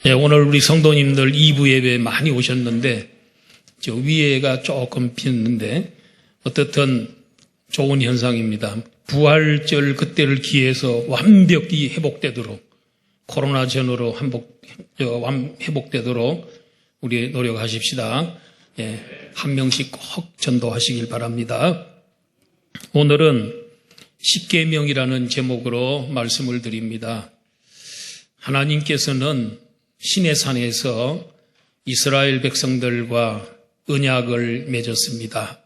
네, 오늘 우리 성도님들 2부 예배 많이 오셨는데 저 위에가 조금 비었는데 어떻든 좋은 현상입니다. 부활절 그때를 기해서 완벽히 회복되도록 코로나 전후로 회복되도록 우리 노력하십시다. 예, 한 명씩 꼭 전도하시길 바랍니다. 오늘은 십계명이라는 제목으로 말씀을 드립니다. 하나님께서는 시내산에서 이스라엘 백성들과 언약을 맺었습니다.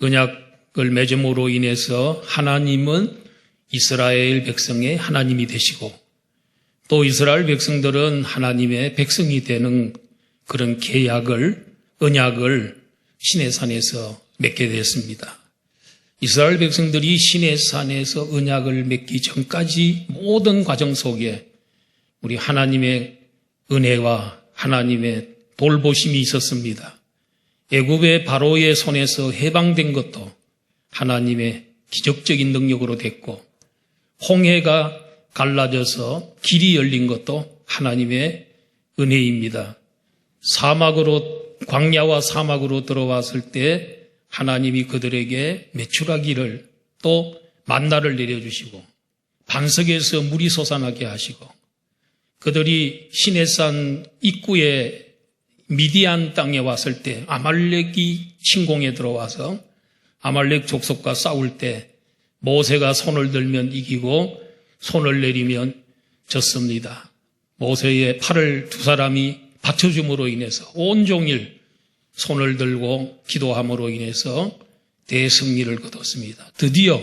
언약을 맺음으로 인해서 하나님은 이스라엘 백성의 하나님이 되시고 또 이스라엘 백성들은 하나님의 백성이 되는 그런 언약을 시내산에서 맺게 됐습니다. 이스라엘 백성들이 시내산에서 언약을 맺기 전까지 모든 과정 속에 우리 하나님의 은혜와 하나님의 돌보심이 있었습니다. 애굽의 바로의 손에서 해방된 것도 하나님의 기적적인 능력으로 됐고 홍해가 갈라져서 길이 열린 것도 하나님의 은혜입니다. 광야와 사막으로 들어왔을 때 하나님이 그들에게 메추라기를 또 만나를 내려주시고 반석에서 물이 솟아나게 하시고 그들이 시내산 입구에 미디안 땅에 왔을 때 아말렉이 침공에 들어와서 아말렉 족속과 싸울 때 모세가 손을 들면 이기고 손을 내리면 졌습니다. 모세의 팔을 두 사람이 받쳐줌으로 인해서 온종일 손을 들고 기도함으로 인해서 대승리를 거뒀습니다. 드디어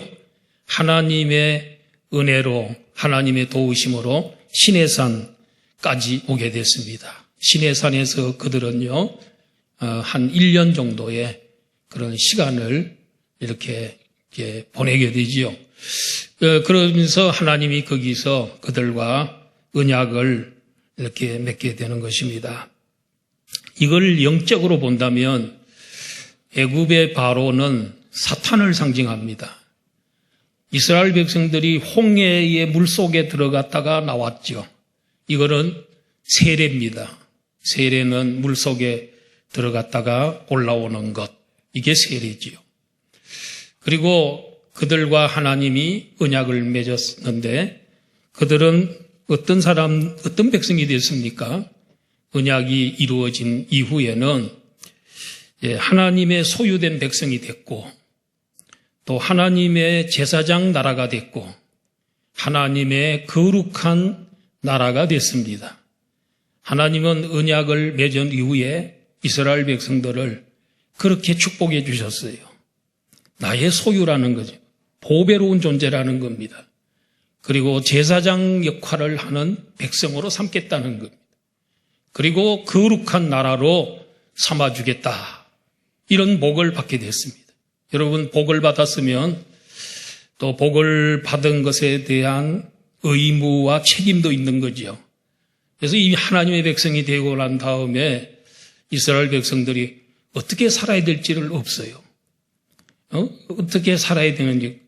하나님의 은혜로 하나님의 도우심으로 시내산까지 오게 됐습니다. 시내산에서 그들은요, 한 1년 정도의 그런 시간을 이렇게 보내게 되지요. 그러면서 하나님이 거기서 그들과 언약을 이렇게 맺게 되는 것입니다. 이걸 영적으로 본다면 애굽의 바로는 사탄을 상징합니다. 이스라엘 백성들이 홍해의 물속에 들어갔다가 나왔죠. 이거는 세례입니다. 세례는 물속에 들어갔다가 올라오는 것. 이게 세례지요. 그리고 그들과 하나님이 언약을 맺었는데 그들은 어떤 백성이 됐습니까? 언약이 이루어진 이후에는 하나님의 소유된 백성이 됐고 또 하나님의 제사장 나라가 됐고 하나님의 거룩한 나라가 됐습니다. 하나님은 언약을 맺은 이후에 이스라엘 백성들을 그렇게 축복해 주셨어요. 나의 소유라는 거죠. 보배로운 존재라는 겁니다. 그리고 제사장 역할을 하는 백성으로 삼겠다는 겁니다. 그리고 거룩한 나라로 삼아주겠다. 이런 복을 받게 됐습니다. 여러분, 복을 받았으면 또 복을 받은 것에 대한 의무와 책임도 있는 거죠. 그래서 이 하나님의 백성이 되고 난 다음에 이스라엘 백성들이 어떻게 살아야 될지를 없어요. 어떻게 살아야 되는지.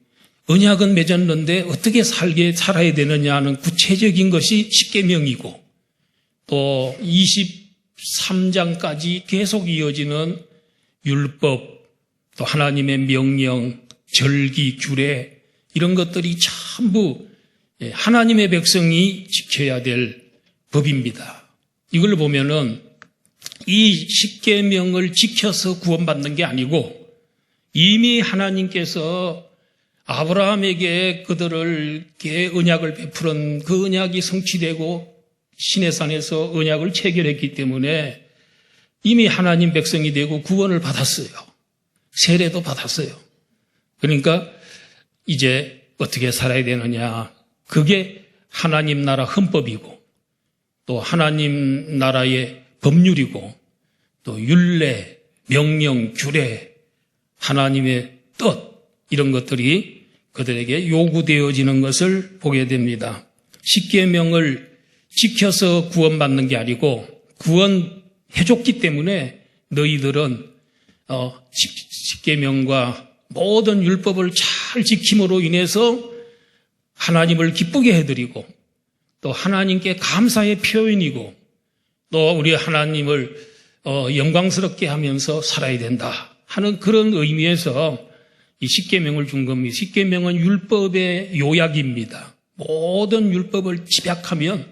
언약은 맺었는데 어떻게 살아야 되느냐는 구체적인 것이 십계명이고 또 23장까지 계속 이어지는 율법, 또 하나님의 명령, 절기, 규례 이런 것들이 전부 하나님의 백성이 지켜야 될 법입니다. 이걸 보면은 이 십계명을 지켜서 구원받는 게 아니고 이미 하나님께서 아브라함에게 그들에게 언약을 베푸는 그 언약이 성취되고 시내산에서 언약을 체결했기 때문에 이미 하나님 백성이 되고 구원을 받았어요. 세례도 받았어요. 그러니까 이제 어떻게 살아야 되느냐. 그게 하나님 나라 헌법이고 또 하나님 나라의 법률이고 또 율례, 명령, 규례, 하나님의 뜻 이런 것들이 그들에게 요구되어지는 것을 보게 됩니다. 십계명을 지켜서 구원받는 게 아니고 구원해줬기 때문에 너희들은 십계명과 모든 율법을 잘 지킴으로 인해서 하나님을 기쁘게 해드리고 또 하나님께 감사의 표현이고 또 우리 하나님을 영광스럽게 하면서 살아야 된다 하는 그런 의미에서 이 십계명을 준 겁니다. 십계명은 율법의 요약입니다. 모든 율법을 집약하면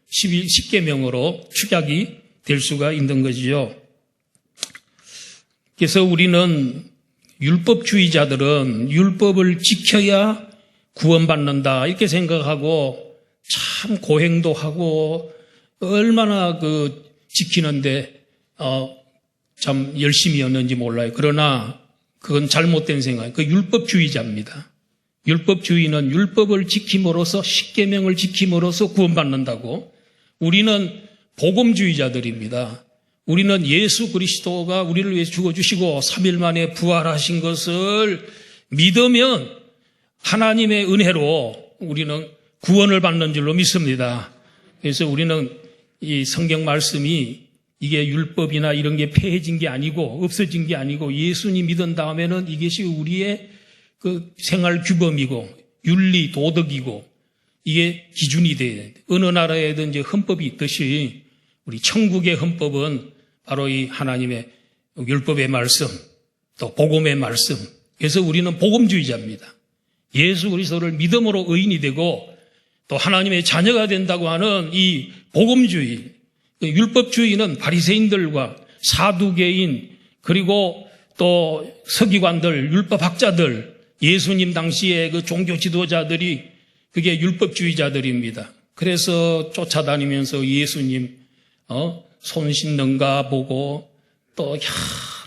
십계명으로 축약이 될 수가 있는 거지요. 그래서 우리는 율법주의자들은 율법을 지켜야 구원받는다 이렇게 생각하고 참 고행도 하고 얼마나 지키는데 참 열심히였는지 몰라요. 그러나 그건 잘못된 생각. 그 율법주의자입니다. 율법주의는 율법을 지킴으로써 십계명을 지킴으로써 구원받는다고. 우리는 복음주의자들입니다. 우리는 예수 그리스도가 우리를 위해 죽어주시고 3일 만에 부활하신 것을 믿으면 하나님의 은혜로 우리는 구원을 받는 줄로 믿습니다. 그래서 우리는 이 성경 말씀이 이게 율법이나 이런 게 폐해진 게 아니고 없어진 게 아니고 예수님 믿은 다음에는 이것이 우리의 그 생활 규범이고 윤리 도덕이고 이게 기준이 돼야 되는데 어느 나라에든 이제 헌법이 있듯이 우리 천국의 헌법은 바로 이 하나님의 율법의 말씀 또 복음의 말씀. 그래서 우리는 복음주의자입니다. 예수 그리스도를 믿음으로 의인이 되고 또 하나님의 자녀가 된다고 하는 이 복음주의, 율법주의는 바리새인들과 사두개인 그리고 또 서기관들, 율법학자들, 예수님 당시의 그 종교 지도자들이 그게 율법주의자들입니다. 그래서 쫓아다니면서 예수님 손 씻는가 보고 또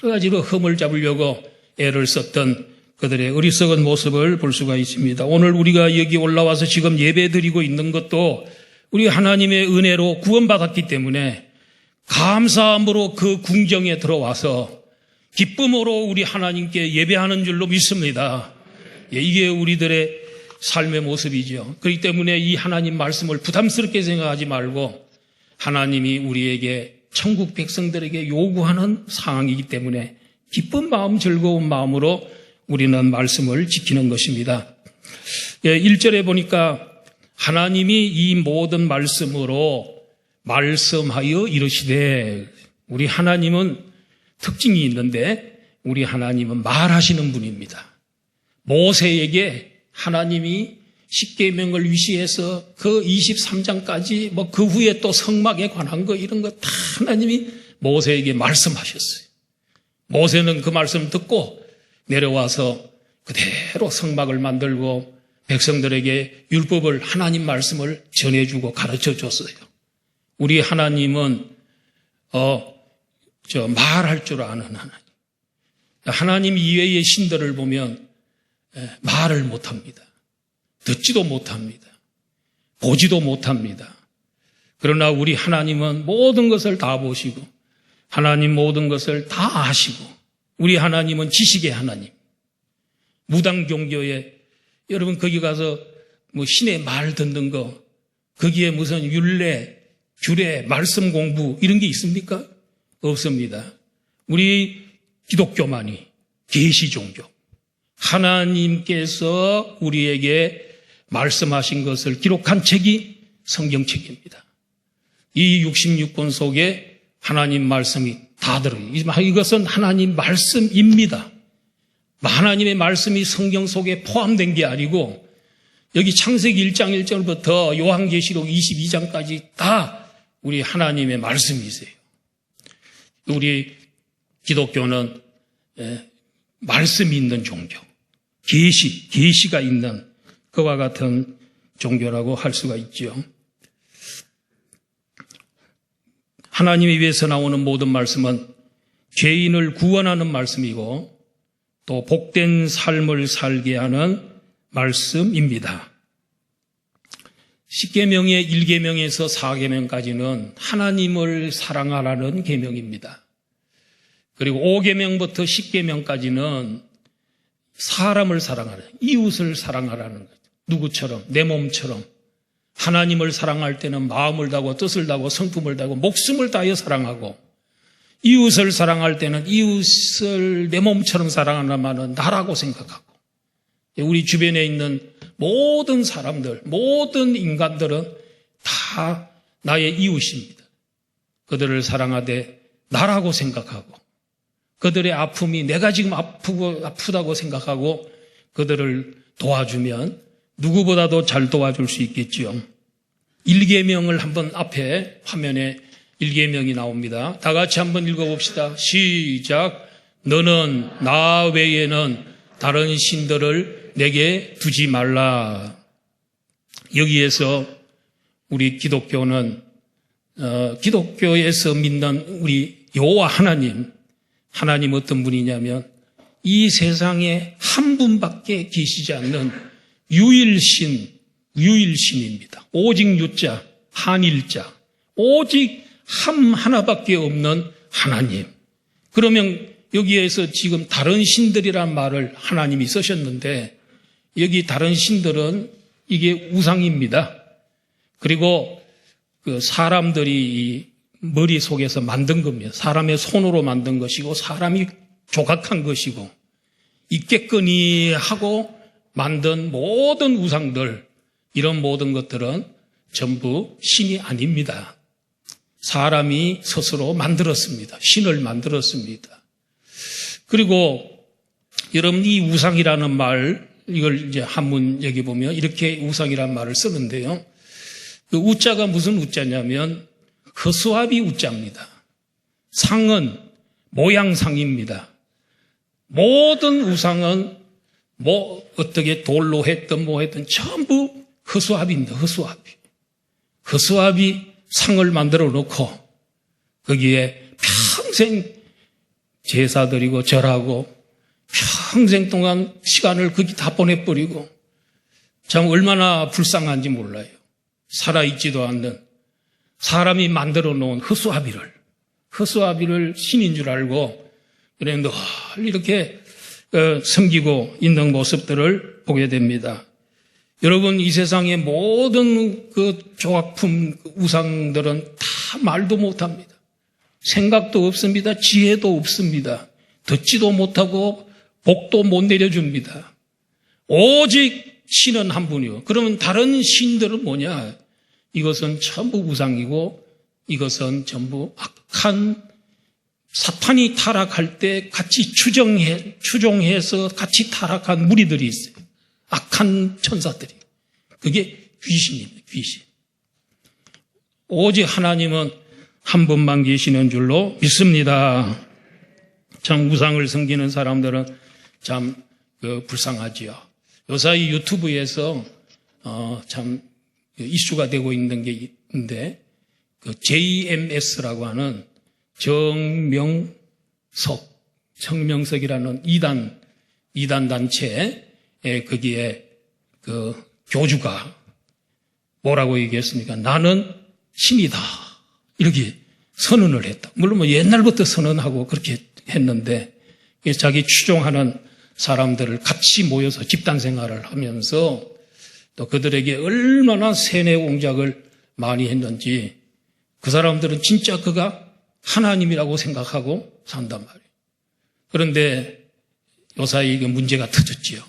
여러 가지로 흠을 잡으려고 애를 썼던 그들의 어리석은 모습을 볼 수가 있습니다. 오늘 우리가 여기 올라와서 지금 예배드리고 있는 것도 우리 하나님의 은혜로 구원받았기 때문에 감사함으로 그 궁정에 들어와서 기쁨으로 우리 하나님께 예배하는 줄로 믿습니다. 이게 우리들의 삶의 모습이죠. 그렇기 때문에 이 하나님 말씀을 부담스럽게 생각하지 말고 하나님이 우리에게 천국 백성들에게 요구하는 상황이기 때문에 기쁜 마음 즐거운 마음으로 우리는 말씀을 지키는 것입니다. 1절에 보니까 하나님이 이 모든 말씀으로 말씀하여 이르시되 우리 하나님은 특징이 있는데 우리 하나님은 말하시는 분입니다. 모세에게 하나님이 십계명을 위시해서 그 23장까지 그 후에 또 성막에 관한 거 이런 거 다 하나님이 모세에게 말씀하셨어요. 모세는 그 말씀 듣고 내려와서 그대로 성막을 만들고 백성들에게 율법을 하나님 말씀을 전해주고 가르쳐 줬어요. 우리 하나님은 말할 줄 아는 하나님. 하나님 이외의 신들을 보면 말을 못합니다. 듣지도 못합니다. 보지도 못합니다. 그러나 우리 하나님은 모든 것을 다 보시고 하나님 모든 것을 다 아시고 우리 하나님은 지식의 하나님. 무당종교에 여러분 거기 가서 신의 말 듣는 거 거기에 무슨 율례, 규례, 말씀 공부 이런 게 있습니까? 없습니다. 우리 기독교만이 계시 종교. 하나님께서 우리에게 말씀하신 것을 기록한 책이 성경책입니다. 이 66권 속에 하나님 말씀이 다 들어요. 이것은 하나님 말씀입니다. 하나님의 말씀이 성경 속에 포함된 게 아니고 여기 창세기 1장 1절부터 요한계시록 22장까지 다 우리 하나님의 말씀이세요. 우리 기독교는 말씀이 있는 종교, 계시가 있는 그와 같은 종교라고 할 수가 있죠. 하나님에 위해서 나오는 모든 말씀은 죄인을 구원하는 말씀이고 또 복된 삶을 살게 하는 말씀입니다. 10계명의 1계명에서 4계명까지는 하나님을 사랑하라는 계명입니다. 그리고 5계명부터 10계명까지는 사람을 사랑하라, 이웃을 사랑하라는 거죠. 누구처럼, 내 몸처럼. 하나님을 사랑할 때는 마음을 다하고 뜻을 다하고 성품을 다하고 목숨을 다하여 사랑하고 이웃을 사랑할 때는 이웃을 내 몸처럼 사랑하는 말은 나라고 생각하고 우리 주변에 있는 모든 사람들, 모든 인간들은 다 나의 이웃입니다. 그들을 사랑하되 나라고 생각하고 그들의 아픔이 내가 지금 아프다고 생각하고 그들을 도와주면 누구보다도 잘 도와줄 수 있겠지요. 일계명을 한번 앞에 화면에 일계명이 나옵니다. 다 같이 한번 읽어봅시다. 시작. 너는 나 외에는 다른 신들을 내게 두지 말라. 여기에서 우리 기독교는 기독교에서 믿는 우리 여호와 하나님 어떤 분이냐면 이 세상에 한 분밖에 계시지 않는 유일신입니다. 오직 유자, 한일자, 오직 하나밖에 없는 하나님. 그러면 여기에서 지금 다른 신들이란 말을 하나님이 쓰셨는데 여기 다른 신들은 이게 우상입니다. 그리고 그 사람들이 머릿속에서 만든 겁니다. 사람의 손으로 만든 것이고 사람이 조각한 것이고 있겠거니 하고 만든 모든 우상들, 이런 모든 것들은 전부 신이 아닙니다. 사람이 스스로 만들었습니다. 신을 만들었습니다. 그리고 여러분 이 우상이라는 말, 이걸 이제 한문 여기 보면 이렇게 우상이라는 말을 쓰는데요. 그 우자가 무슨 우자냐면 허수아비 우자입니다. 상은 모양상입니다. 모든 우상은 어떻게 돌로 했든 뭐 했든 전부 허수아비입니다. 허수아비 상을 만들어 놓고 거기에 평생 제사 드리고 절하고 평생 동안 시간을 거기 다 보내버리고 참 얼마나 불쌍한지 몰라요. 살아있지도 않는 사람이 만들어 놓은 허수아비를 신인 줄 알고 그래 늘 이렇게 섬기고 있는 모습들을 보게 됩니다. 여러분 이 세상의 모든 그 조각품 우상들은 다 말도 못합니다. 생각도 없습니다. 지혜도 없습니다. 듣지도 못하고 복도 못 내려줍니다. 오직 신은 한 분이요. 그러면 다른 신들은 뭐냐? 이것은 전부 우상이고 이것은 전부 악한 사탄이 타락할 때 같이 추종해서 같이 타락한 무리들이 있어요. 악한 천사들이. 그게 귀신입니다. 귀신. 오직 하나님은 한 분만 계시는 줄로 믿습니다. 참 우상을 섬기는 사람들은 참 불쌍하지요. 요사이 유튜브에서 참 이슈가 되고 있는 게 있는데 그 JMS라고 하는 정명석이라는 이단 단체 거기에 그 교주가 뭐라고 얘기했습니까? 나는 신이다. 이렇게 선언을 했다. 물론 뭐 옛날부터 선언하고 그렇게 했는데 자기 추종하는 사람들을 같이 모여서 집단 생활을 하면서 또 그들에게 얼마나 세뇌 공작을 많이 했는지 그 사람들은 진짜 그가 하나님이라고 생각하고 산단 말이에요. 그런데 요사이 문제가 터졌지요.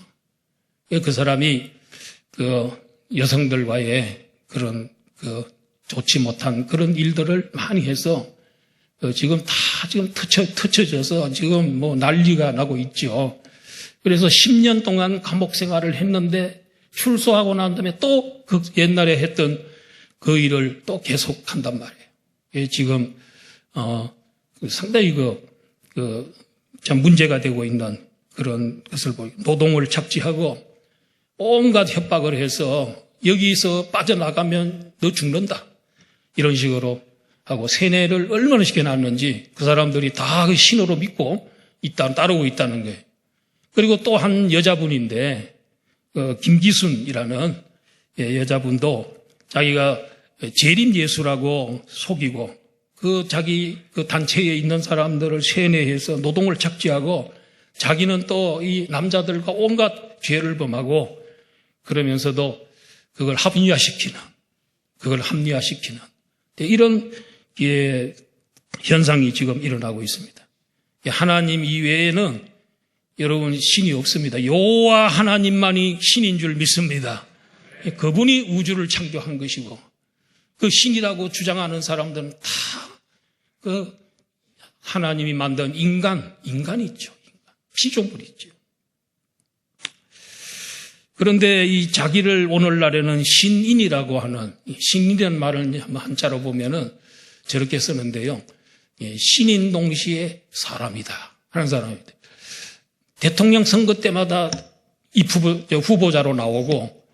그 사람이 그 여성들과의 그런 좋지 못한 그런 일들을 많이 해서 지금 터쳐져서 지금 뭐 난리가 나고 있죠. 그래서 10년 동안 감옥 생활을 했는데 출소하고 난 다음에 또 그 옛날에 했던 그 일을 또 계속한단 말이에요. 지금 상당히 참 문제가 되고 있는 그런 것을 보고 노동을 착취하고 온갖 협박을 해서 여기서 빠져나가면 너 죽는다. 이런 식으로 하고 세뇌를 얼마나 시켜놨는지 그 사람들이 다 그 신으로 믿고 따르고 있다는 거예요. 그리고 또 한 여자분인데 김기순이라는 여자분도 자기가 재림 예수라고 속이고 자기 단체에 있는 사람들을 세뇌해서 노동을 착취하고 자기는 또 이 남자들과 온갖 죄를 범하고 그러면서도 그걸 합리화시키는 이런 현상이 지금 일어나고 있습니다. 하나님 이외에는 여러분, 신이 없습니다. 여호와 하나님만이 신인 줄 믿습니다. 그분이 우주를 창조한 것이고, 그 신이라고 주장하는 사람들은 다 그 하나님이 만든 인간이 있죠. 피조물이 있죠. 그런데 이 자기를 오늘날에는 신인이라고 하는, 신인이라는 말을 한자로 보면은 저렇게 쓰는데요. 신인 동시에 사람이다 하는 사람입니다. 대통령 선거 때마다 이 후보자로 나오고,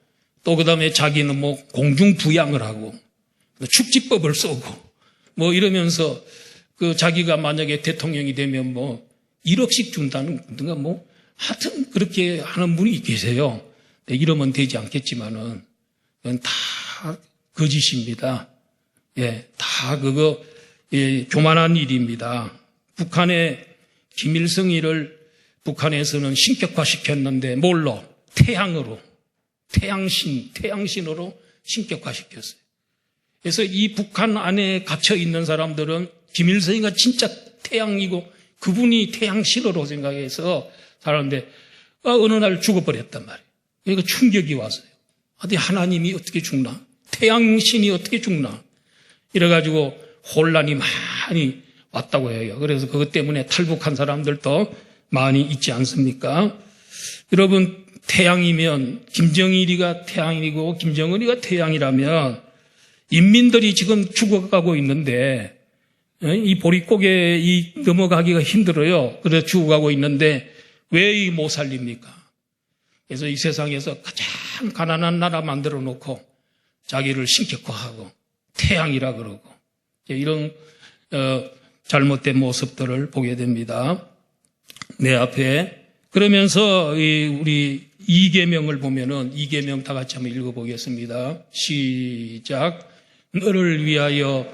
또 그 다음에 자기는 뭐 공중부양을 하고, 축지법을 쓰고, 뭐 이러면서 그 자기가 만약에 대통령이 되면 뭐 1억씩 준다든가 뭐 하여튼 그렇게 하는 분이 계세요. 이러면 되지 않겠지만은 그건 다 거짓입니다. 예, 다 그거 교만한 일입니다. 북한의 김일성이를 북한에서는 신격화시켰는데 뭘로? 태양으로, 태양신으로 신격화시켰어요. 그래서 이 북한 안에 갇혀 있는 사람들은 김일성이가 진짜 태양이고 그분이 태양신으로 생각해서 살았는데 어느 날 죽어버렸단 말이에요. 그러니까 충격이 왔어요. 어디 하나님이 어떻게 죽나? 태양신이 어떻게 죽나? 이래가지고 혼란이 많이 왔다고 해요. 그래서 그것 때문에 탈북한 사람들도 많이 있지 않습니까? 여러분, 태양이면 김정일이가 태양이고 김정은이가 태양이라면 인민들이 지금 죽어가고 있는데 이 보릿고개 넘어가기가 힘들어요. 그래서 죽어가고 있는데 왜 못 살립니까? 그래서 이 세상에서 가장 가난한 나라 만들어 놓고 자기를 신격화하고 태양이라 그러고 이런 잘못된 모습들을 보게 됩니다. 내 앞에. 그러면서 우리 이계명을 보면은 이계명 다 같이 한번 읽어보겠습니다. 시작. 너를 위하여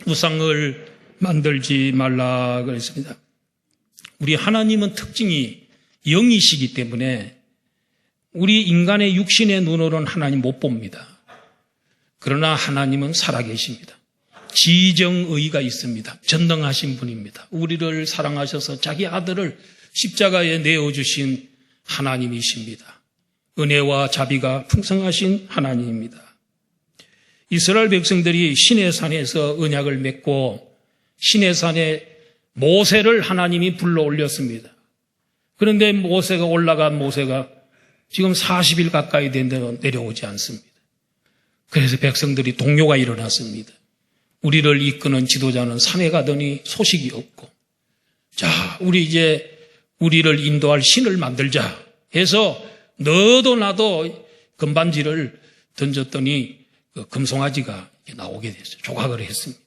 우상을 만들지 말라 그랬습니다. 우리 하나님은 특징이 영이시기 때문에 우리 인간의 육신의 눈으로는 하나님 못 봅니다. 그러나 하나님은 살아계십니다. 지정의가 있습니다. 전능하신 분입니다. 우리를 사랑하셔서 자기 아들을 십자가에 내어주신 하나님이십니다. 은혜와 자비가 풍성하신 하나님입니다. 이스라엘 백성들이 시내산에서 언약을 맺고 시내산에 모세를 하나님이 불러 올렸습니다. 그런데 올라간 모세가 지금 40일 가까이 된데도 내려오지 않습니다. 그래서 백성들이 동요가 일어났습니다. 우리를 이끄는 지도자는 산에 가더니 소식이 없고, 자, 우리를 인도할 신을 만들자 해서 너도 나도 금반지를 던졌더니 그 금송아지가 나오게 됐어요. 조각을 했습니다.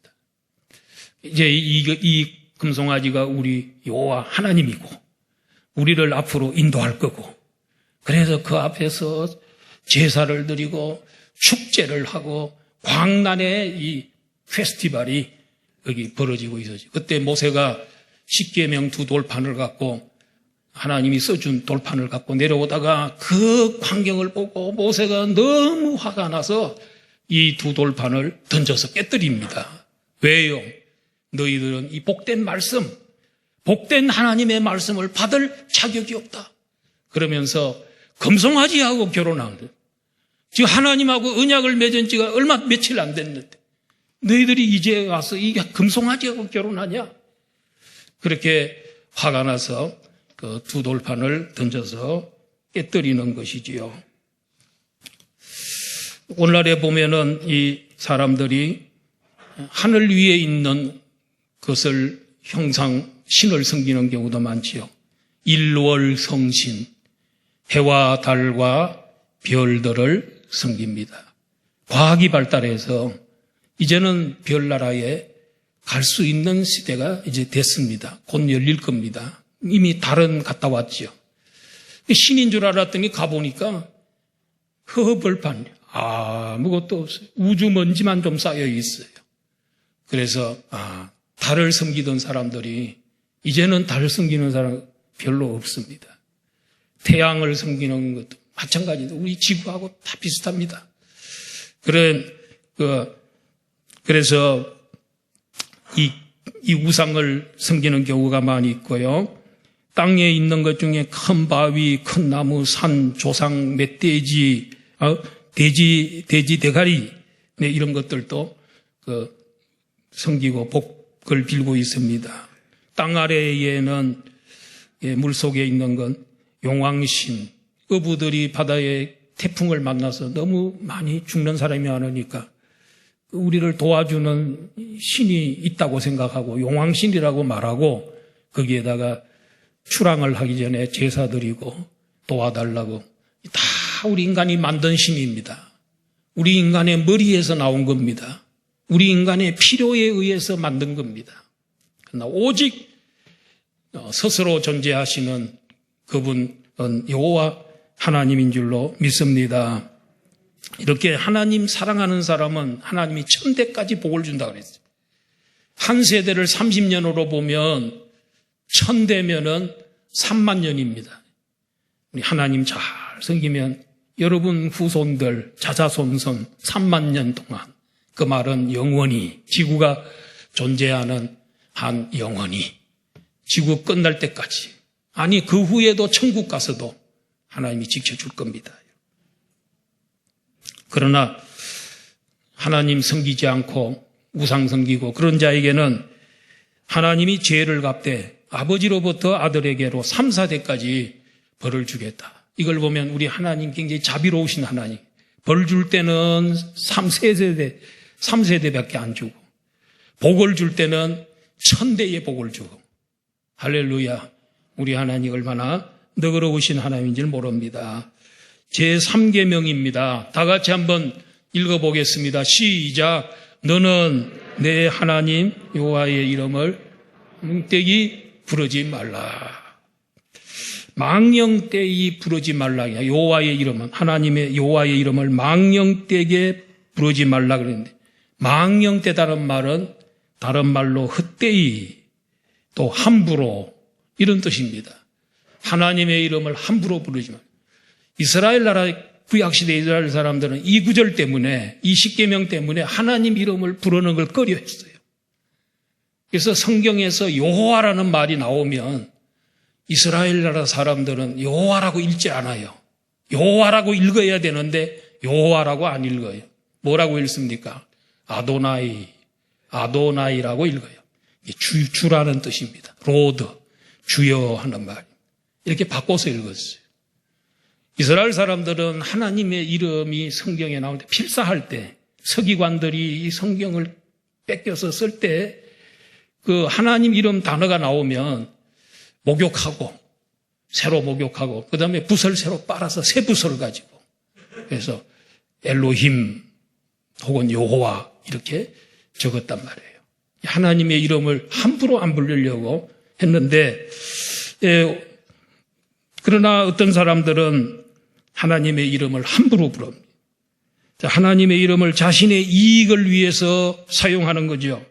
이제 이 금송아지가 우리 여호와 하나님이고 우리를 앞으로 인도할 거고, 그래서 그 앞에서 제사를 드리고 축제를 하고 광란의 이 페스티벌이 여기 벌어지고 있었죠. 그때 모세가 십계명 2돌판을 갖고 하나님이 써준 돌판을 갖고 내려오다가 그 광경을 보고 모세가 너무 화가 나서 이 2돌판을 던져서 깨뜨립니다. 왜요? 너희들은 이 복된 말씀, 복된 하나님의 말씀을 받을 자격이 없다. 그러면서 금송아지하고 결혼한 거예요. 지금 하나님하고 언약을 맺은 지가 며칠 안 됐는데 너희들이 이제 와서 이게 금송아지하고 결혼하냐? 그렇게 화가 나서 그 2돌판을 던져서 깨뜨리는 것이지요. 오늘날에 보면은 이 사람들이 하늘 위에 있는 것을 신을 섬기는 경우도 많지요. 일월성신, 해와 달과 별들을 섬깁니다. 과학이 발달해서 이제는 별나라에 갈 수 있는 시대가 이제 됐습니다. 곧 열릴 겁니다. 이미 달은 갔다 왔죠. 신인 줄 알았더니 가보니까 허허벌판, 아무것도 없어요. 우주 먼지만 좀 쌓여 있어요. 그래서 달을 섬기던 사람들이 이제는 달을 섬기는 사람 별로 없습니다. 태양을 섬기는 것도 마찬가지로 우리 지구하고 다 비슷합니다. 그래서 이 우상을 섬기는 경우가 많이 있고요. 땅에 있는 것 중에 큰 바위, 큰 나무, 산, 조상, 멧돼지, 돼지, 대가리, 네, 이런 것들도 섬기고 복을 빌고 있습니다. 땅 아래에는 물 속에 있는 건 용왕신, 어부들이 바다에 태풍을 만나서 너무 많이 죽는 사람이 많으니까 우리를 도와주는 신이 있다고 생각하고 용왕신이라고 말하고 거기에다가 출항을 하기 전에 제사 드리고 도와달라고. 다 우리 인간이 만든 신입니다. 우리 인간의 머리에서 나온 겁니다. 우리 인간의 필요에 의해서 만든 겁니다. 그러나 오직 스스로 존재하시는 그분은 여호와 하나님인 줄로 믿습니다. 이렇게 하나님 사랑하는 사람은 하나님이 천대까지 복을 준다고 그랬어요. 한 세대를 30년으로 보면 1000대면은 3만 년입니다. 우리 하나님 잘 섬기면 여러분 후손들, 자자손손 3만 년 동안, 그 말은 영원히, 지구가 존재하는 한 영원히, 지구 끝날 때까지, 아니 그 후에도 천국 가서도 하나님이 지켜줄 겁니다. 그러나 하나님 섬기지 않고 우상 섬기고 그런 자에게는 하나님이 죄를 갚되 아버지로부터 아들에게로 3, 4대까지 벌을 주겠다. 이걸 보면 우리 하나님 굉장히 자비로우신 하나님. 벌 줄 때는 3세대밖에 안 주고 복을 줄 때는 1000대의 복을 주고. 할렐루야. 우리 하나님 얼마나 너그러우신 하나님인 줄 모릅니다. 제3계명입니다. 다 같이 한번 읽어보겠습니다. 시작. 너는 내 하나님 여호와의 이름을 망령되이 부르지 말라. 망령되이 부르지 말라. 여호와의 이름은, 하나님의 여호와의 이름을 망령되게 부르지 말라 그랬는데, 망령되다는 말은 다른 말로 헛되이, 또 함부로, 이런 뜻입니다. 하나님의 이름을 함부로 부르지 말라. 이스라엘 나라 구약시대 이스라엘 사람들은 이 구절 때문에, 이 십계명 때문에 하나님 이름을 부르는 걸 꺼려했어요. 그래서 성경에서 여호와라는 말이 나오면 이스라엘 나라 사람들은 여호와라고 읽지 않아요. 여호와라고 읽어야 되는데 여호와라고 안 읽어요. 뭐라고 읽습니까? 아도나이라고 읽어요. 주라는 뜻입니다. 로드, 주여 하는 말. 이렇게 바꿔서 읽었어요. 이스라엘 사람들은 하나님의 이름이 성경에 나올 때, 필사할 때, 서기관들이 이 성경을 뺏겨서 쓸 때 그 하나님 이름 단어가 나오면 목욕하고, 새로 목욕하고, 그 다음에 붓을 새로 빨아서 새 붓을 가지고, 그래서 엘로힘 혹은 여호와 이렇게 적었단 말이에요. 하나님의 이름을 함부로 안 부르려고 했는데, 그러나 어떤 사람들은 하나님의 이름을 함부로 부릅니다. 하나님의 이름을 자신의 이익을 위해서 사용하는 거죠.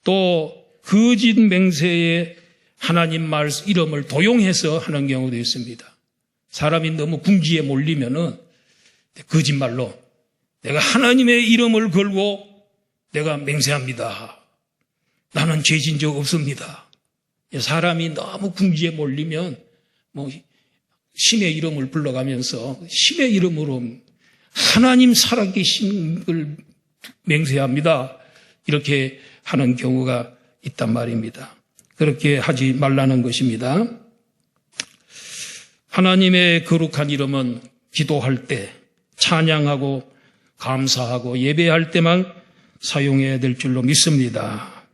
또 거짓 맹세에 하나님 말 이름을 도용해서 하는 경우도 있습니다. 사람이 너무 궁지에 몰리면은 거짓말로 내가 하나님의 이름을 걸고 내가 맹세합니다. 나는 죄진 적 없습니다. 사람이 너무 궁지에 몰리면 신의 이름을 불러가면서 신의 이름으로 하나님 살아계신 걸 맹세합니다. 이렇게 하는 경우가 있단 말입니다. 그렇게 하지 말라는 것입니다. 하나님의 거룩한 이름은 기도할 때, 찬양하고 감사하고 예배할 때만 사용해야 될 줄로 믿습니다.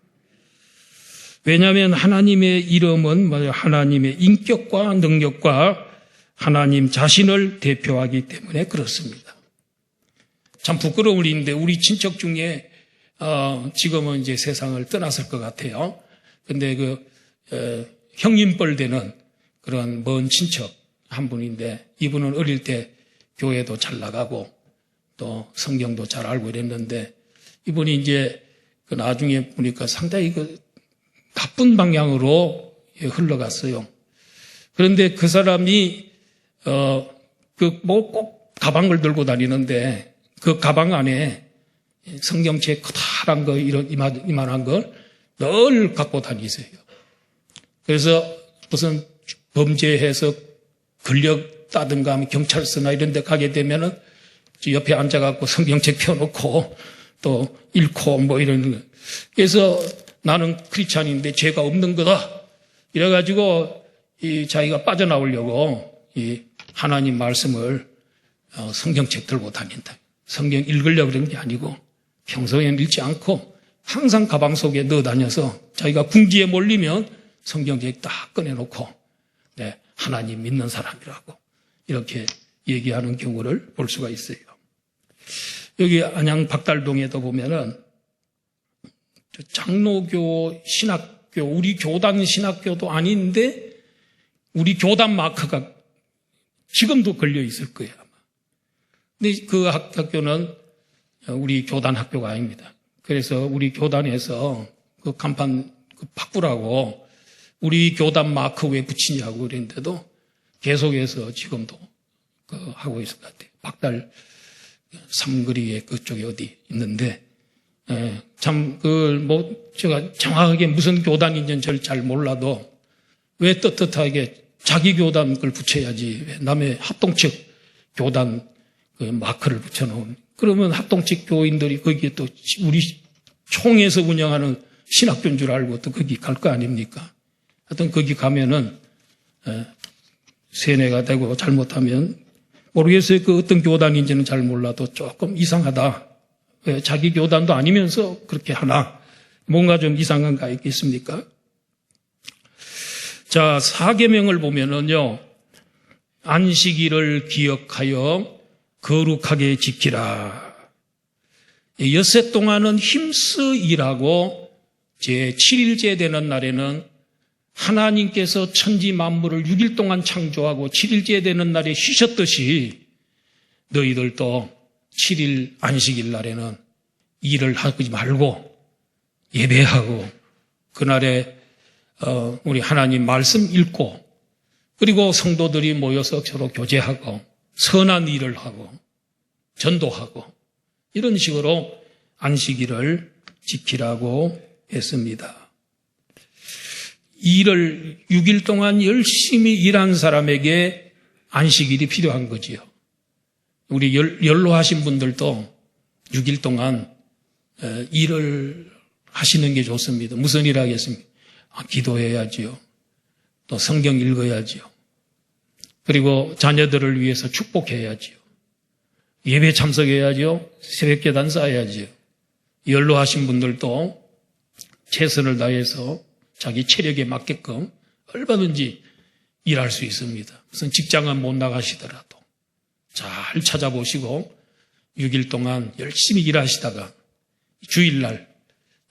왜냐하면 하나님의 이름은 하나님의 인격과 능력과 하나님 자신을 대표하기 때문에 그렇습니다. 참 부끄러운 일인데 우리 친척 중에 지금은 이제 세상을 떠났을 것 같아요. 근데 형님뻘 되는 그런 먼 친척 한 분인데 이분은 어릴 때 교회도 잘 나가고 또 성경도 잘 알고 이랬는데 이분이 이제 나중에 보니까 상당히 나쁜 방향으로 흘러갔어요. 그런데 그 사람이 꼭 가방을 들고 다니는데 그 가방 안에 성경책 커다란 거 이만한 걸 늘 갖고 다니세요. 그래서 무슨 범죄해서 걸렸다든가 하면 경찰서나 이런 데 가게 되면은 옆에 앉아갖고 성경책 펴놓고 또 읽고 뭐 이러는 거. 그래서 나는 크리스찬인데 죄가 없는 거다. 이래가지고 자기가 빠져나오려고 이 하나님 말씀을 성경책 들고 다닌다. 성경 읽으려고 그런 게 아니고 평소에는 읽지 않고 항상 가방 속에 넣어 다녀서 자기가 궁지에 몰리면 성경책 딱 꺼내놓고 네, 하나님 믿는 사람이라고 이렇게 얘기하는 경우를 볼 수가 있어요. 여기 안양 박달동에도 보면은 장로교 신학교, 우리 교단 신학교도 아닌데 우리 교단 마크가 지금도 걸려 있을 거예요. 아마. 근데 그 학교는 우리 교단 학교가 아닙니다. 그래서 우리 교단에서 그 간판 바꾸라고 우리 교단 마크 왜 붙이냐고 그랬는데도 계속해서 지금도 하고 있을 것 같아요. 박달 삼거리에 그쪽에 어디 있는데, 제가 정확하게 무슨 교단인지는 잘 몰라도 왜 떳떳하게 자기 교단 걸 붙여야지 왜 남의 합동측 교단 그 마크를 붙여놓은. 그러면 합동측 교인들이 거기에 또 우리 총에서 운영하는 신학교인 줄 알고 또 거기 갈 거 아닙니까? 하여튼 거기 가면은 세뇌가 되고 잘못하면 모르겠어요. 그 어떤 교단인지는 잘 몰라도 조금 이상하다. 왜 자기 교단도 아니면서 그렇게 하나? 뭔가 좀 이상한 거 있겠습니까? 자, 사계명을 보면은요, 안식일을 기억하여 거룩하게 지키라. 엿새 동안은 힘써 일하고 제7일째 되는 날에는 하나님께서 천지 만물을 6일 동안 창조하고 7일째 되는 날에 쉬셨듯이 너희들도 7일 안식일 날에는 일을 하지 말고 예배하고 그날에 우리 하나님 말씀 읽고 그리고 성도들이 모여서 서로 교제하고 선한 일을 하고 전도하고 이런 식으로 안식일을 지키라고 했습니다. 일을 6일 동안 열심히 일한 사람에게 안식일이 필요한 거지요. 우리 연로하신 분들도 6일 동안 일을 하시는 게 좋습니다. 무슨 일 하겠습니까? 기도해야지요. 또 성경 읽어야지요. 그리고 자녀들을 위해서 축복해야지요. 예배 참석해야지요. 새벽계단 쌓아야지요. 연로하신 분들도 최선을 다해서 자기 체력에 맞게끔 얼마든지 일할 수 있습니다. 무슨 직장은 못 나가시더라도 잘 찾아보시고 6일 동안 열심히 일하시다가 주일날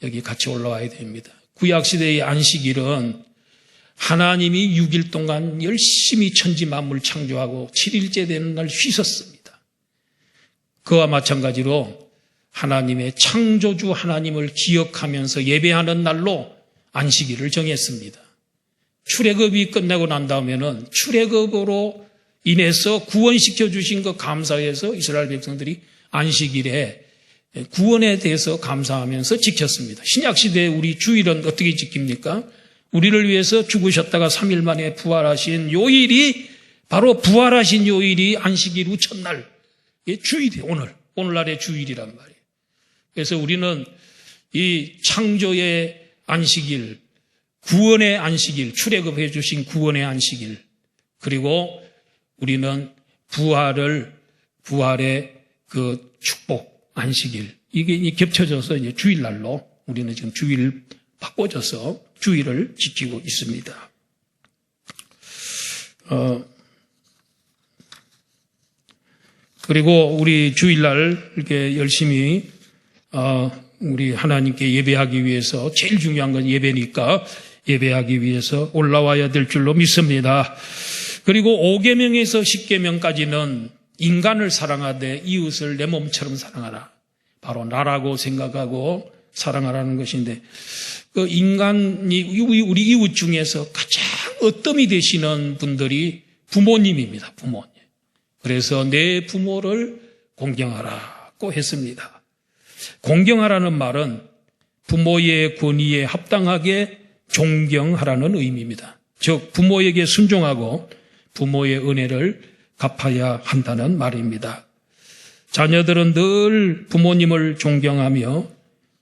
여기 같이 올라와야 됩니다. 구약시대의 안식일은 하나님이 6일 동안 열심히 천지 만물 창조하고 7일째 되는 날 쉬셨습니다. 그와 마찬가지로 하나님의 창조주 하나님을 기억하면서 예배하는 날로 안식일을 정했습니다. 출애굽이 끝나고 난 다음에는 출애굽으로 인해서 구원시켜 주신 것 감사해서 이스라엘 백성들이 안식일에 구원에 대해서 감사하면서 지켰습니다. 신약시대에 우리 주일은 어떻게 지킵니까? 우리를 위해서 죽으셨다가 3일 만에 부활하신 요일이 바로 부활하신 요일이 안식일 후 첫날 주일이에요. 오늘날의 주일이란 말이에요. 그래서 우리는 이 창조의 안식일, 구원의 안식일, 출애굽해 주신 구원의 안식일, 그리고 우리는 부활의 그 축복 안식일, 이게 겹쳐져서 이제 주일날로 우리는 지금 주일을 바꿔줘서 주일을 지키고 있습니다. 그리고 우리 주일날 이렇게 열심히 우리 하나님께 예배하기 위해서 제일 중요한 건 예배니까 예배하기 위해서 올라와야 될 줄로 믿습니다. 그리고 5계명에서 10계명까지는 인간을 사랑하되 이웃을 내 몸처럼 사랑하라. 바로 나라고 생각하고 사랑하라는 것인데 그 인간이 우리 이웃 중에서 가장 으뜸이 되시는 분들이 부모님입니다. 부모님. 그래서 내 부모를 공경하라고 했습니다. 공경하라는 말은 부모의 권위에 합당하게 존경하라는 의미입니다. 즉 부모에게 순종하고 부모의 은혜를 갚아야 한다는 말입니다. 자녀들은 늘 부모님을 존경하며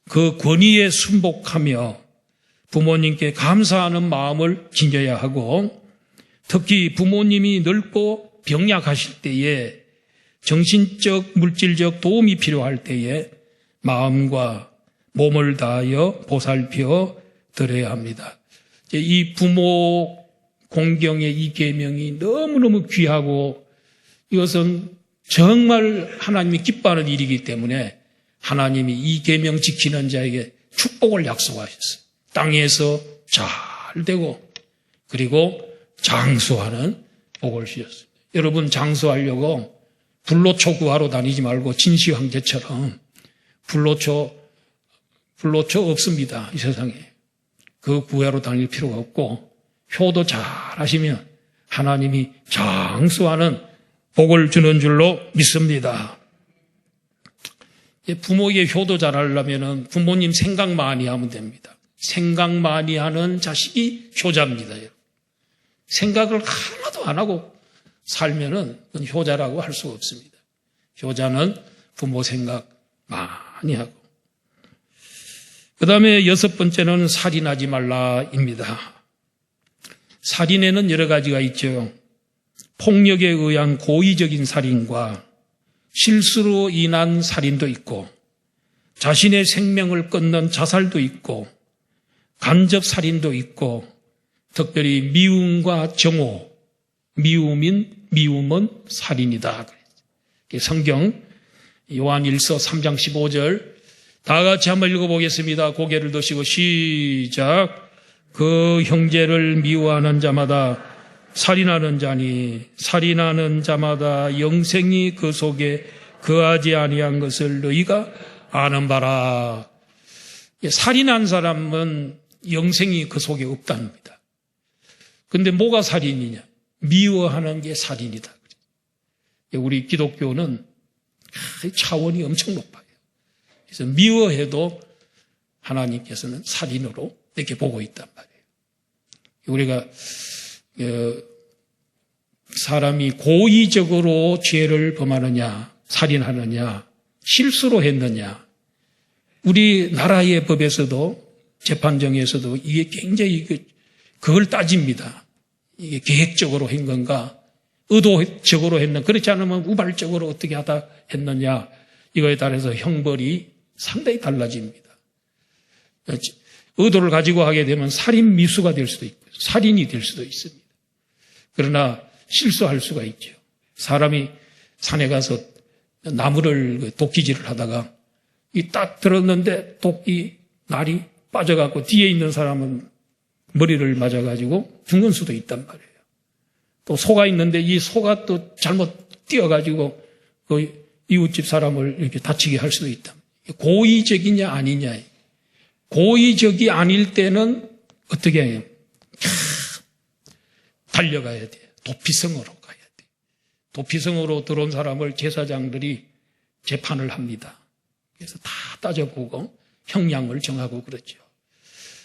그 권위에 순복하며 부모님께 감사하는 마음을 지녀야 하고, 특히 부모님이 늙고 병약하실 때에 정신적, 물질적 도움이 필요할 때에 마음과 몸을 다하여 보살펴 드려야 합니다. 이 부모 공경의 이 계명이 너무너무 귀하고 이것은 정말 하나님이 기뻐하는 일이기 때문에 하나님이 이 계명 지키는 자에게 축복을 약속하셨어요. 땅에서 잘 되고 그리고 장수하는 복을 주셨습니다. 여러분, 장수하려고 불로초 구하러 다니지 말고 진시 황제처럼 불로초 없습니다. 이 세상에. 그 구하러 다닐 필요가 없고 효도 잘 하시면 하나님이 장수하는 복을 주는 줄로 믿습니다. 부모에게 효도 잘 하려면 부모님 생각 많이 하면 됩니다. 생각 많이 하는 자식이 효자입니다. 생각을 하나도 안 하고 살면은 그건 효자라고 할 수가 없습니다. 효자는 부모 생각 많이 하고. 그 다음에 6번째는 살인하지 말라입니다. 살인에는 여러 가지가 있죠. 폭력에 의한 고의적인 살인과 실수로 인한 살인도 있고, 자신의 생명을 끊는 자살도 있고, 간접 살인도 있고, 특별히 미움과 정오, 미움은 살인이다. 성경 요한일서 3장 15절 다 같이 한번 읽어보겠습니다. 고개를 드시고 시작. 그 형제를 미워하는 자마다 살인하는 자니 살인하는 자마다 영생이 그 속에 거하지 아니한 것을 너희가 아는 바라. 살인한 사람은 영생이 그 속에 없답니다. 그런데 뭐가 살인이냐? 미워하는 게 살인이다. 우리 기독교는 차원이 엄청 높아요. 그래서 미워해도 하나님께서는 살인으로 이렇게 보고 있단 말이에요. 우리가 사람이 고의적으로 죄를 범하느냐, 살인하느냐, 실수로 했느냐, 우리나라의 법에서도 재판정에서도 이게 굉장히 그걸 따집니다. 이게 계획적으로 한 건가, 의도적으로 했는가, 그렇지 않으면 우발적으로 어떻게 하다 했느냐, 이거에 따라서 형벌이 상당히 달라집니다. 의도를 가지고 하게 되면 살인 미수가 될 수도 있고 살인이 될 수도 있습니다. 그러나 실수할 수가 있죠. 사람이 산에 가서 나무를 도끼질을 하다가 이 딱 들었는데 도끼 날이 빠져갖고 뒤에 있는 사람은 머리를 맞아가지고 죽는 수도 있단 말이에요. 또 소가 있는데 이 소가 또 잘못 뛰어가지고 그 이웃집 사람을 이렇게 다치게 할 수도 있다. 고의적이냐 아니냐. 고의적이 아닐 때는 어떻게 해요? 달려가야 돼요. 도피성으로 가야 돼요. 도피성으로 들어온 사람을 제사장들이 재판을 합니다. 그래서 다 따져보고 형량을 정하고 그렇죠.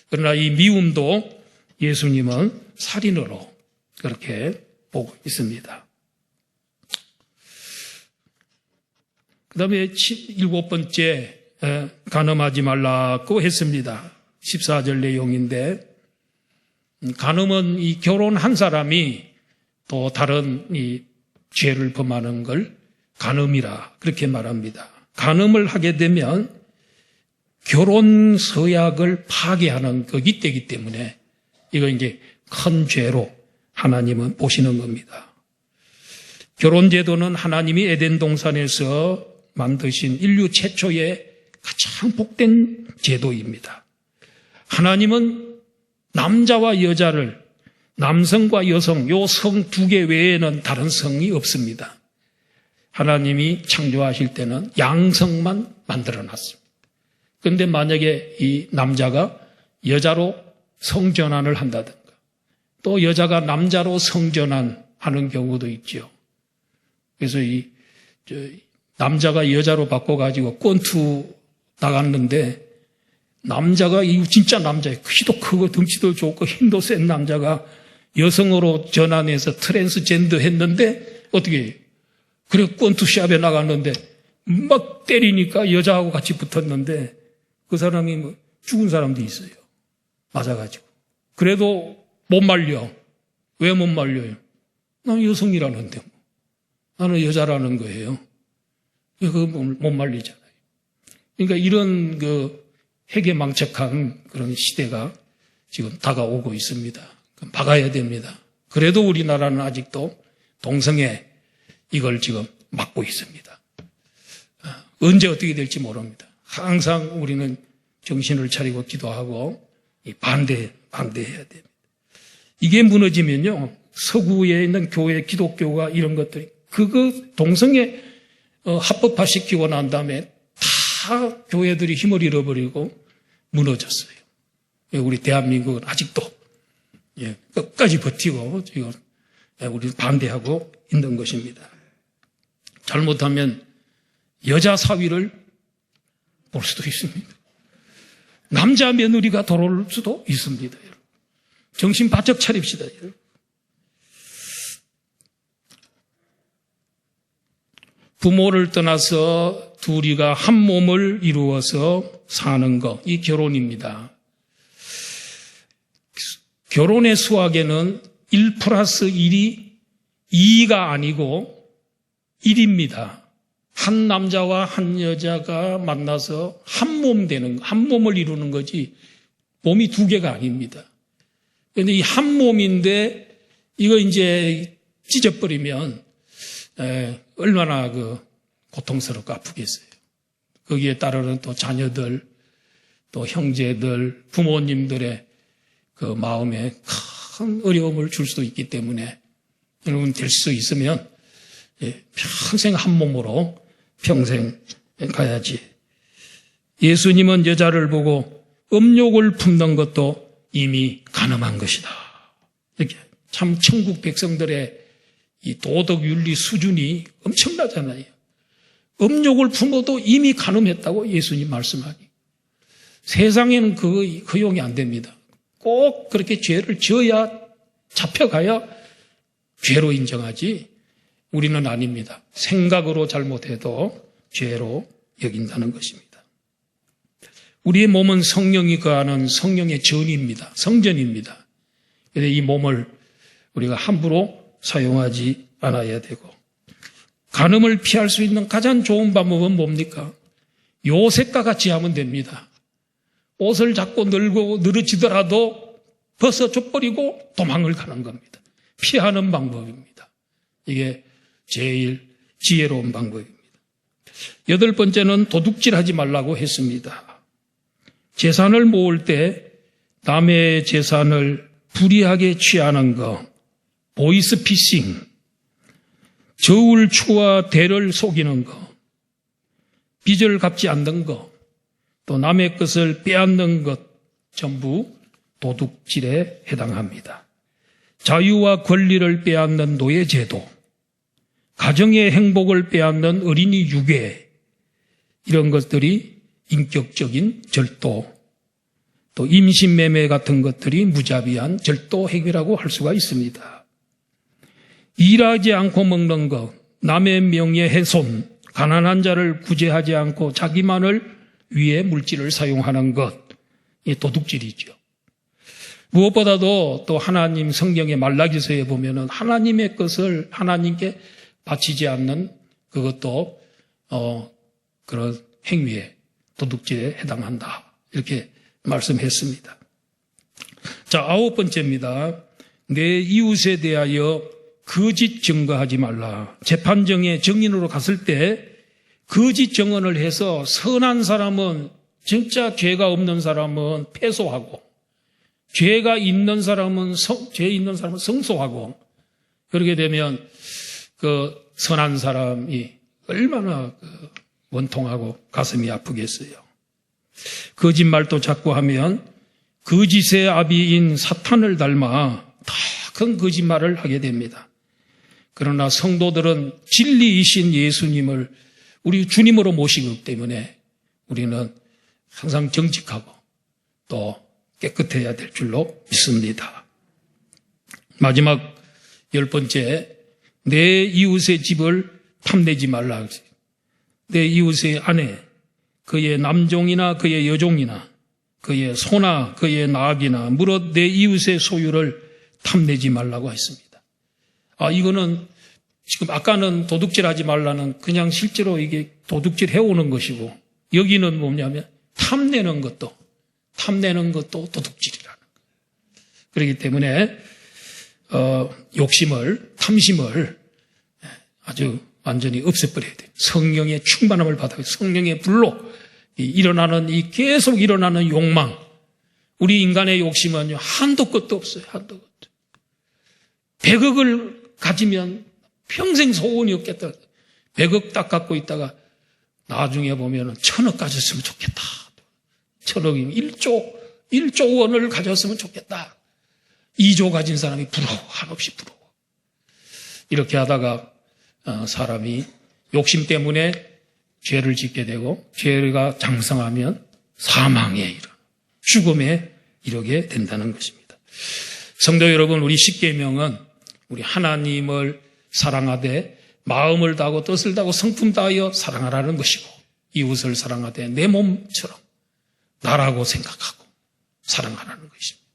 그러나 이 미움도 예수님은 살인으로 그렇게 보고 있습니다. 그 다음에 7번째 간음하지 말라고 했습니다. 14절 내용인데, 간음은 이 결혼한 사람이 또 다른 이 죄를 범하는 걸 간음이라 그렇게 말합니다. 간음을 하게 되면 결혼 서약을 파괴하는 것이 되기 때문에 이거 이제 큰 죄로 하나님은 보시는 겁니다. 결혼제도는 하나님이 에덴 동산에서 만드신 인류 최초의 가장 복된 제도입니다. 하나님은 남자와 여자를, 남성과 여성, 요 성 두 개 외에는 다른 성이 없습니다. 하나님이 창조하실 때는 양성만 만들어 놨습니다. 그런데 만약에 이 남자가 여자로 성전환을 한다든가 또 여자가 남자로 성전환하는 경우도 있죠. 그래서 남자가 여자로 바꿔가지고 권투 나갔는데 남자가 진짜 남자예요. 키도 크고 덩치도 좋고 힘도 센 남자가 여성으로 전환해서 트랜스젠더 했는데 어떻게 해요? 그래 권투시합에 나갔는데 막 때리니까 여자하고 같이 붙었는데 그 사람이 뭐 죽은 사람도 있어요. 맞아가지고. 그래도 못 말려. 왜 못 말려요? 나는 여성이라는데 나는 여자라는 거예요. 그거 못 말리잖아요. 그러니까 이런 회개망측한 그런 시대가 지금 다가오고 있습니다. 막아야 됩니다. 그래도 우리나라는 아직도 동성애 이걸 지금 막고 있습니다. 언제 어떻게 될지 모릅니다. 항상 우리는 정신을 차리고 기도하고 반대해야 됩니다. 이게 무너지면요, 서구에 있는 교회, 기독교가 이런 것들이 동성애 합법화시키고 난 다음에 다 교회들이 힘을 잃어버리고 무너졌어요. 우리 대한민국은 아직도 끝까지 버티고 지금 우리 반대하고 있는 것입니다. 잘못하면 여자 사위를 볼 수도 있습니다. 남자 며느리가 돌아올 수도 있습니다. 정신 바짝 차립시다. 부모를 떠나서 둘이가 한 몸을 이루어서 사는 것, 이 결혼입니다. 결혼의 수학에는 1 플러스 1이 2가 아니고 1입니다. 한 남자와 한 여자가 만나서 한 몸 되는, 한 몸을 이루는 거지 몸이 두 개가 아닙니다. 그런데 이 한 몸인데 이거 이제 찢어버리면 얼마나 고통스럽고 아프겠어요. 거기에 따르는 또 자녀들, 또 형제들, 부모님들의 그 마음에 큰 어려움을 줄 수도 있기 때문에 여러분 될 수 있으면 평생 한 몸으로 평생 가야지. 예수님은 여자를 보고 음욕을 품는 것도 이미 가늠한 것이다. 이렇게 참 천국 백성들의 이 도덕 윤리 수준이 엄청나잖아요. 음욕을 품어도 이미 가늠했다고 예수님 말씀하니. 세상에는 그거 허용이 안 됩니다. 꼭 그렇게 죄를 지어야 잡혀가야 죄로 인정하지 우리는 아닙니다. 생각으로 잘못해도 죄로 여긴다는 것입니다. 우리의 몸은 성령이 거하는 성령의 전입니다. 성전입니다. 그래서 이 몸을 우리가 함부로 사용하지 않아야 되고, 간음을 피할 수 있는 가장 좋은 방법은 뭡니까? 요셉과 같이 하면 됩니다. 옷을 잡고 늘어지더라도 벗어줘버리고 도망을 가는 겁니다. 피하는 방법입니다. 이게 제일 지혜로운 방법입니다. 8번째는 도둑질하지 말라고 했습니다. 재산을 모을 때 남의 재산을 불이하게 취하는 것, 보이스피싱, 저울 추와 대를 속이는 것, 빚을 갚지 않는 것, 또 남의 것을 빼앗는 것 전부 도둑질에 해당합니다. 자유와 권리를 빼앗는 노예제도, 가정의 행복을 빼앗는 어린이 유괴, 이런 것들이 인격적인 절도, 또 임신매매 같은 것들이 무자비한 절도 행위라고 할 수가 있습니다. 일하지 않고 먹는 것, 남의 명예 훼손, 가난한 자를 구제하지 않고 자기만을 위해 물질을 사용하는 것, 이 도둑질이죠. 무엇보다도 또 하나님 성경의 말라기서에 보면은 하나님의 것을 하나님께 바치지 않는 그것도 그런 행위에 도둑질에 해당한다. 이렇게 말씀했습니다. 자, 9번째입니다. 내 이웃에 대하여 거짓 증거하지 말라. 재판정에 증인으로 갔을 때 거짓 증언을 해서 선한 사람은, 진짜 죄가 없는 사람은 패소하고, 죄 있는 사람은 성소하고, 그렇게 되면 그 선한 사람이 얼마나 원통하고 가슴이 아프겠어요. 거짓말도 자꾸 하면 거짓의 아비인 사탄을 닮아 더 큰 거짓말을 하게 됩니다. 그러나 성도들은 진리이신 예수님을 우리 주님으로 모시기 때문에 우리는 항상 정직하고 또 깨끗해야 될 줄로 믿습니다. 마지막 10번째, 내 이웃의 집을 탐내지 말라. 내 이웃의 아내, 그의 남종이나 그의 여종이나 그의 소나 그의 나귀나 무릇 내 이웃의 소유를 탐내지 말라고 했습니다. 이거는 지금 아까는 도둑질하지 말라는 그냥 실제로 이게 도둑질 해오는 것이고, 여기는 뭐냐면 탐내는 것도 도둑질이라는 거예요. 그렇기 때문에 욕심을, 탐심을 아주 완전히 없애버려야 돼요. 성령의 충만함을 받아요. 성령의 불로 계속 일어나는 욕망. 우리 인간의 욕심은 한도 끝도 없어요. 한도 끝도. 100억을 가지면 평생 소원이 없겠다. 100억 딱 갖고 있다가 나중에 보면 1000억 가졌으면 좋겠다. 1000억이면 1조 원을 가졌으면 좋겠다. 2조 가진 사람이 부러워. 한없이 부러워. 이렇게 하다가 사람이 욕심 때문에 죄를 짓게 되고, 죄가 장성하면 사망에 이르러 죽음에 이르게 된다는 것입니다. 성도 여러분, 우리 십계명은 우리 하나님을 사랑하되 마음을 다하고 뜻을 다하고 성품 다하여 사랑하라는 것이고, 이웃을 사랑하되 내 몸처럼 나라고 생각하고 사랑하라는 것입니다.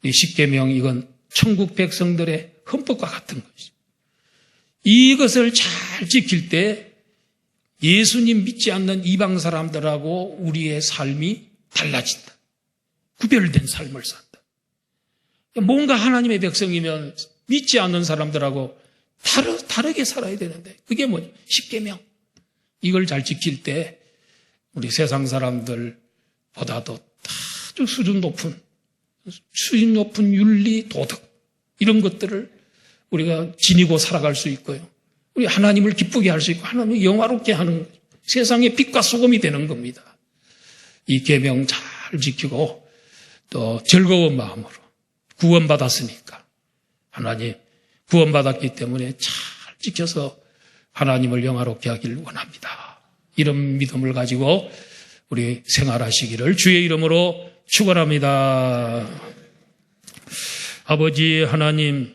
이 십계명, 이건 천국 백성들의 헌법과 같은 것입니다. 이것을 잘 지킬 때 예수님 믿지 않는 이방 사람들하고 우리의 삶이 달라진다. 구별된 삶을 산다. 뭔가 하나님의 백성이면 믿지 않는 사람들하고 다르게 살아야 되는데, 그게 뭐냐? 십계명. 이걸 잘 지킬 때 우리 세상 사람들보다도 아주 수준 높은 윤리, 도덕, 이런 것들을 우리가 지니고 살아갈 수 있고요. 우리 하나님을 기쁘게 할 수 있고 하나님을 영화롭게 하는, 세상의 빛과 소금이 되는 겁니다. 이 계명 잘 지키고 또 즐거운 마음으로 구원받았으니까, 하나님 구원받았기 때문에 잘 지켜서 하나님을 영화롭게 하길 원합니다. 이런 믿음을 가지고 우리 생활하시기를 주의 이름으로 축원합니다. 아버지 하나님,